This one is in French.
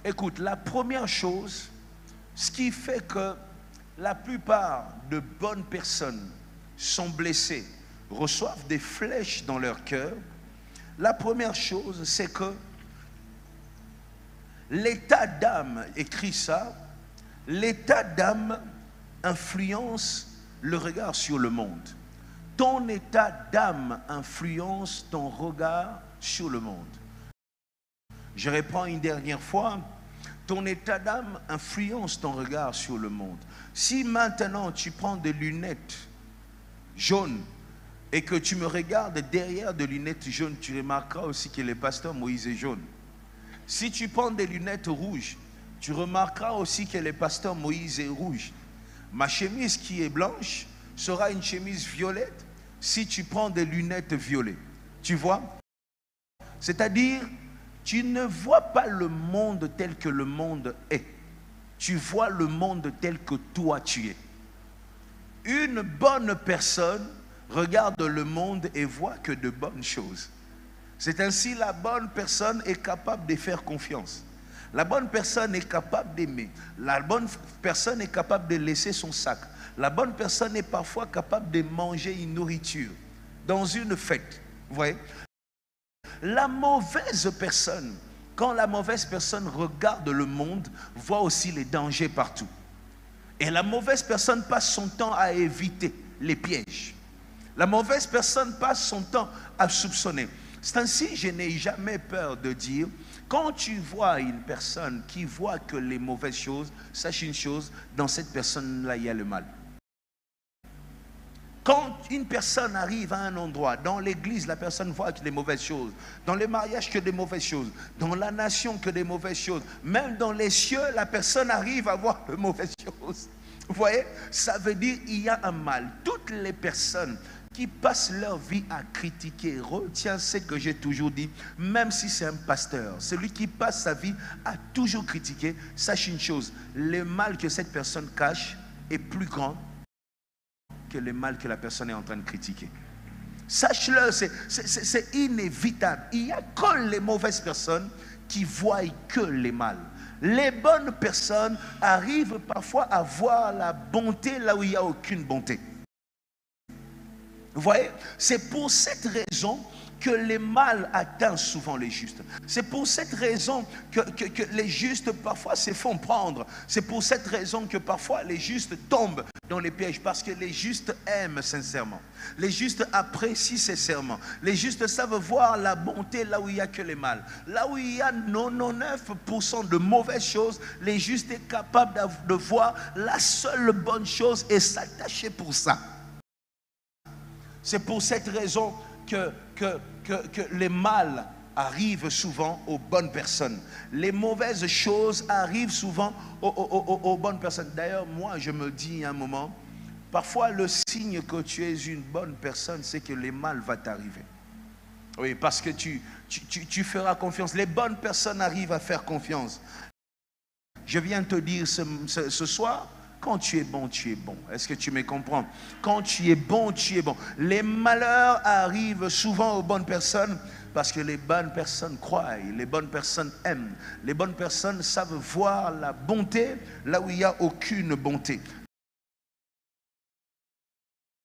Écoute, la première chose, ce qui fait que la plupart de bonnes personnes sont blessées, reçoivent des flèches dans leur cœur, la première chose, c'est que l'état d'âme, écrit ça, l'état d'âme influence le regard sur le monde. Ton état d'âme influence ton regard sur le monde. Je reprends une dernière fois. Ton état d'âme influence ton regard sur le monde. Si maintenant tu prends des lunettes jaunes et que tu me regardes derrière des lunettes jaunes, tu remarqueras aussi que le pasteur Moïse est jaune. Si tu prends des lunettes rouges, tu remarqueras aussi que le pasteur Moïse est rouge. Ma chemise qui est blanche sera une chemise violette si tu prends des lunettes violettes. Tu vois? C'est-à-dire, tu ne vois pas le monde tel que le monde est. Tu vois le monde tel que toi tu es. Une bonne personne regarde le monde et voit que de bonnes choses. C'est ainsi la bonne personne est capable de faire confiance. La bonne personne est capable d'aimer. La bonne personne est capable de laisser son sac. La bonne personne est parfois capable de manger une nourriture dans une fête. Vous voyez? La mauvaise personne, quand la mauvaise personne regarde le monde, voit aussi les dangers partout. Et la mauvaise personne passe son temps à éviter les pièges. La mauvaise personne passe son temps à soupçonner. C'est ainsi, je n'ai jamais peur de dire, quand tu vois une personne qui voit que les mauvaises choses, sache une chose, dans cette personne-là, il y a le mal. Quand une personne arrive à un endroit, dans l'église, la personne voit que des mauvaises choses, dans le mariage que des mauvaises choses, dans la nation que des mauvaises choses, même dans les cieux, la personne arrive à voir de mauvaises choses. Vous voyez, ça veut dire qu'il y a un mal. Toutes les personnes qui passent leur vie à critiquer, retiens ce que j'ai toujours dit, même si c'est un pasteur, celui qui passe sa vie à toujours critiquer, sache une chose, le mal que cette personne cache est plus grand que le mal que la personne est en train de critiquer. Sache-le, c'est inévitable. Il n'y a que les mauvaises personnes qui voient que les mal. Les bonnes personnes arrivent parfois à voir la bonté là où il n'y a aucune bonté. Vous voyez, c'est pour cette raison que le mal atteint souvent les justes. C'est pour cette raison que les justes parfois se font prendre. C'est pour cette raison que parfois les justes tombent dans les pièges. Parce que les justes aiment sincèrement. Les justes apprécient sincèrement. Les justes savent voir la bonté là où il n'y a que le mal. Là où il y a 99% de mauvaises choses, les justes sont capables de voir la seule bonne chose et s'attacher pour ça. C'est pour cette raison que les mal arrivent souvent aux bonnes personnes. Les mauvaises choses arrivent souvent aux bonnes personnes. D'ailleurs, moi, je me dis un moment, parfois le signe que tu es une bonne personne, c'est que le mal va t'arriver. Oui, parce que tu feras confiance. Les bonnes personnes arrivent à faire confiance. Je viens te dire ce soir, quand tu es bon, tu es bon. Est-ce que tu me comprends? Quand tu es bon, tu es bon. Les malheurs arrivent souvent aux bonnes personnes parce que les bonnes personnes croient, les bonnes personnes aiment. Les bonnes personnes savent voir la bonté là où il n'y a aucune bonté.